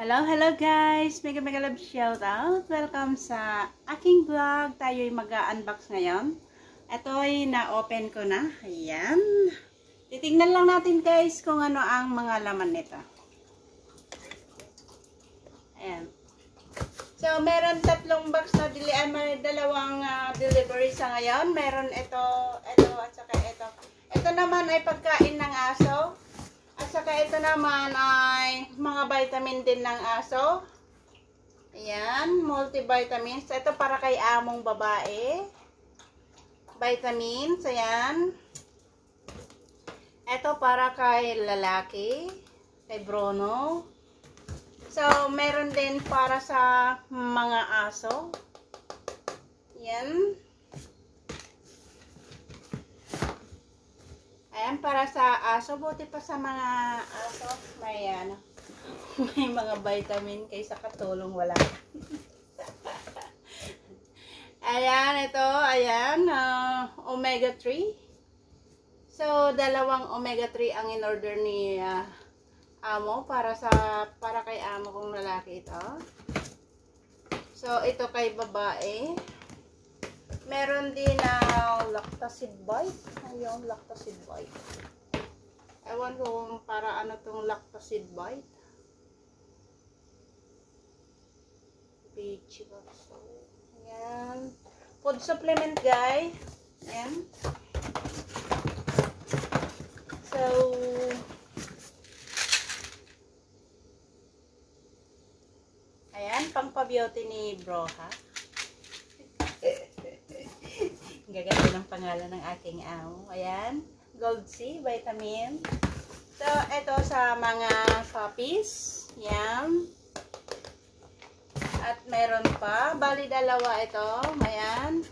Hello guys! Mega love shoutout! Welcome sa aking vlog. Tayo'y mag-unbox ngayon. Ito ay na-open ko na. Ayan. Titingnan lang natin guys kung ano ang mga laman nito. Ayan. So, meron tatlong box na dilian. May dalawang delivery sa ngayon. Meron ito, at saka ito. Ito naman ay pagkain ng aso. At saka ito naman ay mga vitamin din ng aso. Ayan, multivitamins. Ito para kay among babae. Vitamins, ayan. Ito para kay lalaki, kay Bruno. So, meron din para sa mga aso. Ayan. Ayan, para sa aso, buti pa sa mga aso, may may mga vitamin kaysa katulong wala. Ayan, ito, ayan, omega 3. So, dalawang omega 3 ang in-order ni amo para kay amo kong lalaki ito. So, ito kay babae. Meron din lactacid bite. Ayun, lactacid bite. Ewan ko kung para ano tong lactacid bite. Beach. So, ayan. Food supplement, guys. Ayan. So, ayan, pang-beauty ni bro, ha? Gaganda ng pangalan ng aking amo. Ayan. Gold C, vitamin. So, ito sa mga puppies. Yan. At meron pa. Bali, dalawa ito. Ayan.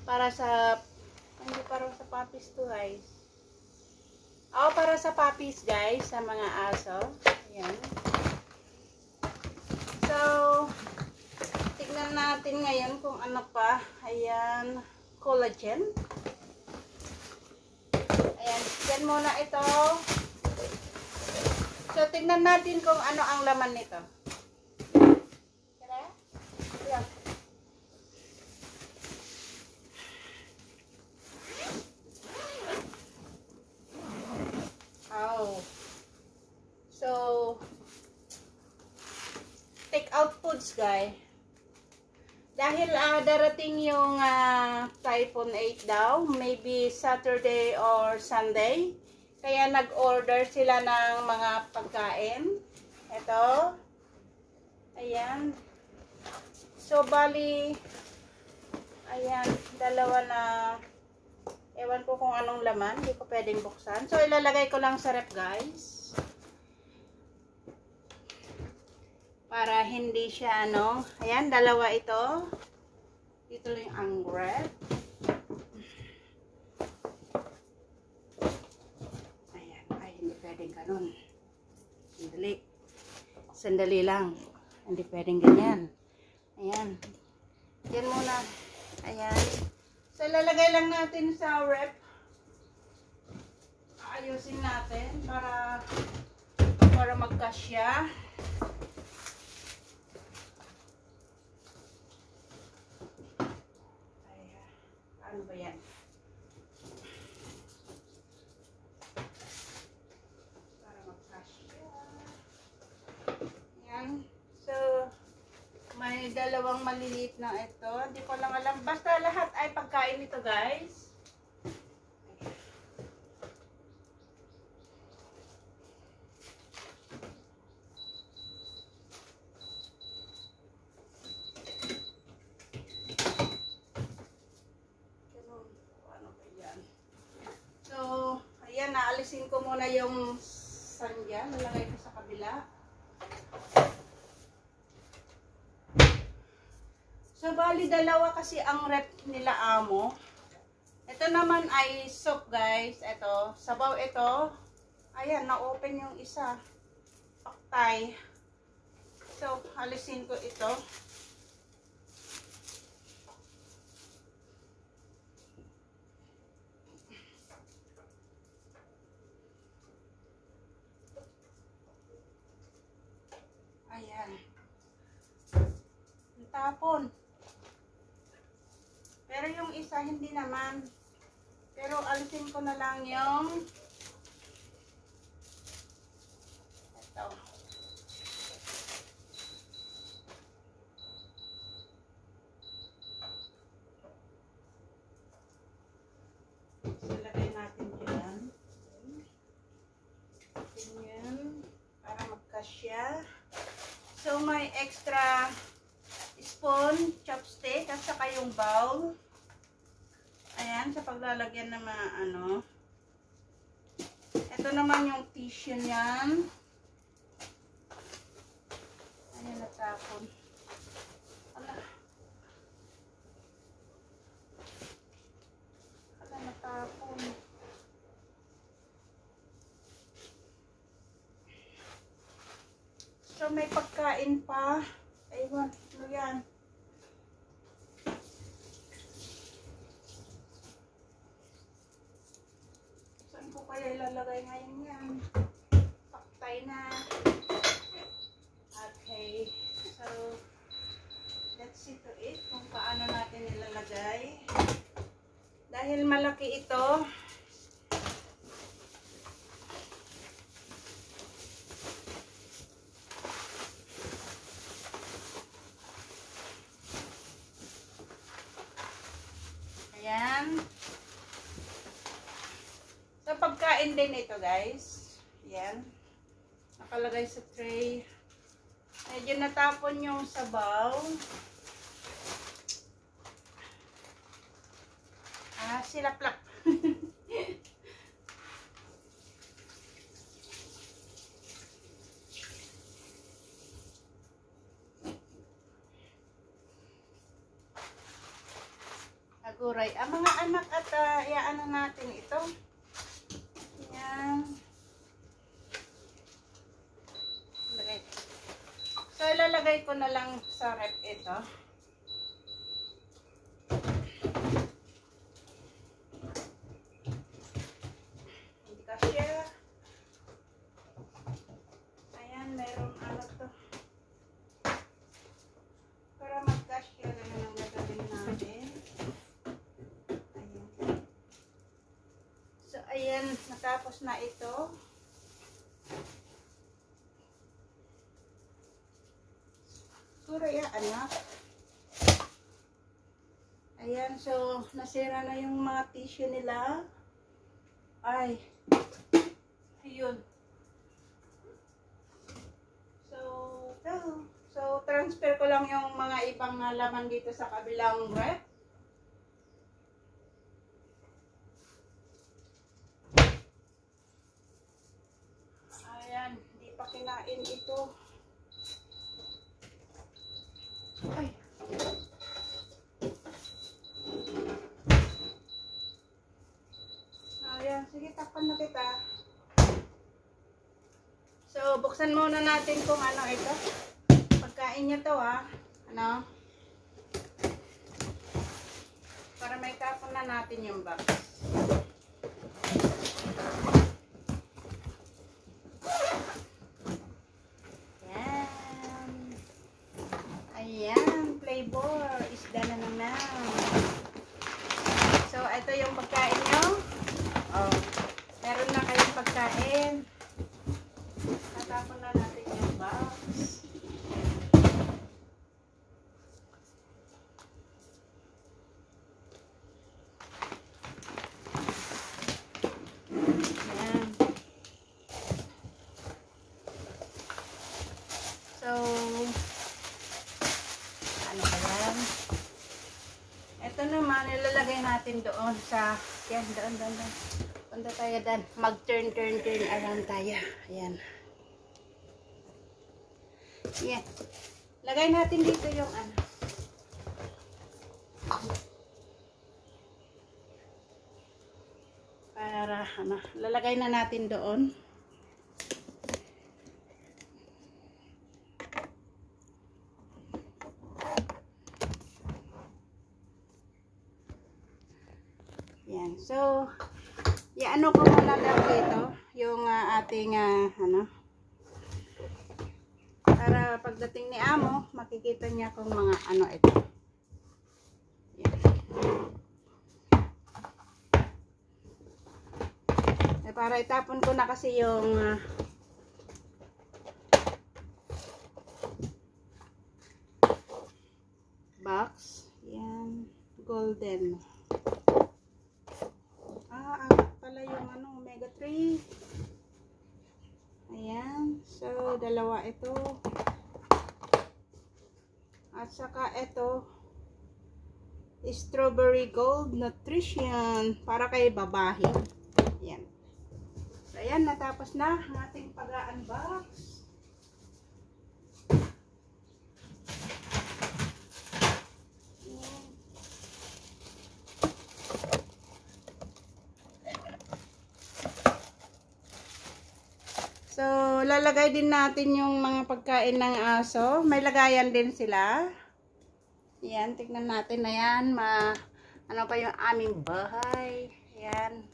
Para sa, hindi para sa puppies to guys. Para sa puppies guys. Sa mga aso. Ayan. So, tignan natin ngayon kung ano pa. Ayan. Collagen. Ayan, yan muna ito. So, tignan natin kung ano ang laman nito. Ayan. So, take out foods, guys. Dahil darating yung Typhoon 8 daw, maybe Saturday or Sunday. Kaya nag-order sila ng mga pagkain. Ito. Ayan. So, bali, ayan, dalawa na, ewan ko kung anong laman, hindi ko pwedeng buksan. So, ilalagay ko lang sa rep, guys. Para hindi siya ayan, dalawa ito. Dito lang ang red. Ayan, ay hindi pwedeng ganun. Sandali lang. Hindi pwedeng ganyan. Ayan. Yan muna. Ayan. So, lalagay lang natin sa rep. Ayusin natin para magkasya. Ano ba yan? Para magkasya. Yan. So, may dalawang maliliit na ito. Hindi ko lang alam. Basta lahat ay pagkain nito, guys. Naalisin ko muna yung sandya. Nalagay ko sa kabila. So, bali dalawa kasi ang rep nila amo. Ito naman ay soup, guys. Ito. Sabaw ito. Ayan, na-open yung isa. Paktay. So, alisin ko ito. Ayan. Tapon. Pero yung isa hindi naman. Pero alisin ko na lang yung ito. So, lagay natin dyan. Ganyan. Para magkasya. So, may extra spoon, chopstick, at saka yung bowl. Ayan, sa paglalagyan ng mga ano. Ito naman yung tissue niyan. Ayan, natapon. Ala. Ala, natapon. So, may pagkain pa. Ayun, ano yan? Saan ko kaya ilalagay ngayon yan? Paktay na. Okay. So, let's see to it kung paano natin ilalagay. Dahil malaki ito, ayan. So, pagkain din ito, guys. Ayan. Nakalagay sa tray. Medyo natapon yung sabaw. Silaplak. Aguray. Ang mga anak at iaano natin ito. Yan. Lagay. So, ilalagay ko na lang sa rep ito. Hindi kasi. Ayan, meron ano to. Para mag-cashier na lang gagawin natin. Ayan, natapos na ito. Suraya, anak. Ayan, so, nasira na yung mga tissue nila. Ay, ayun. So, transfer ko lang yung mga ibang laman dito sa kabilang rep. Ayan, hindi pa kinain ito. Ay. Ayan, sige, takpan na kita. So, buksan muna natin kung ano ito. Pagkain niya to, ha. Ano? Para may tapon na natin yung box. Ayan, flavor. Isda na naman. So, ito yung pagkain nyo. Oh, meron na kayong pagkain. Tatapon na natin yung box. Ayan. So, ano ba yan? Ito naman, ilalagay natin doon sa, yan, doon. Punta tayo doon. Mag-turn around tayo. Ayan. Yan. Lagay natin dito yung ano. Para, ano, lalagay na natin doon. Yan. So, ano ko muna lang dito yung ating ano para pag pagdating ni Amo, makikita niya kung mga ano ito. Yan. Para itapon ko na kasi yung box. Yan. Golden. Pala yung omega 3. Ayan. So, dalawa ito. At saka ito, Strawberry Gold Nutrition para kay babae. Ayan. So, ayan. Natapos na ang ating pag-unbox. So, lalagay din natin yung mga pagkain ng aso. May lagayan din sila. Ayan, tignan natin na yan. Ano pa yung aming bahay. Ayan.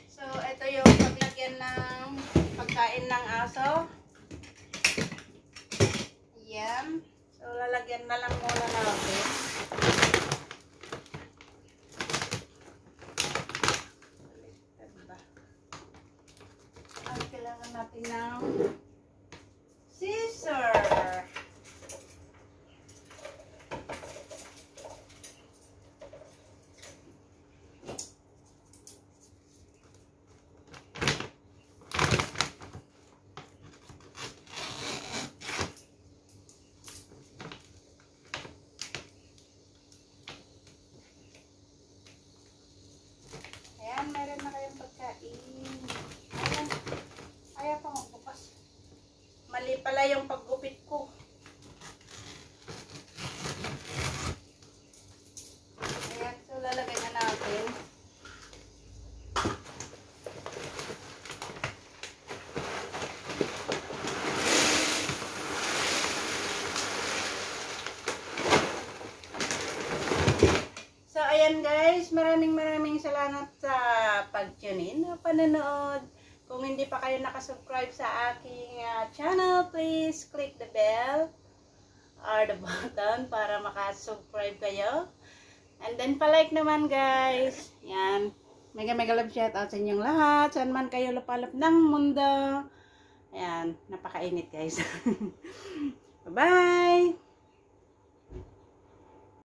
So, ito yung paglagyan ng pagkain ng aso. Yan. So, lalagyan na lang muna natin. Ang kailangan natin ng scissor. Meron na kayong pagkain. Ayan. Ayaw pa magbukas. Mali pala yung paggupit ko. Ayan. So, lalagay na natin. So, ayan guys, maraming salamat sa pag-tune in, panonood. Kung hindi pa kayo nakasubscribe sa aking channel, please click the bell or the button para makasubscribe kayo. And then, palike naman guys. Yan. Mega love shoutout sa inyong lahat. Saan man kayo lapalap ng mundo. Ayan. Napakainit guys. Bye-bye!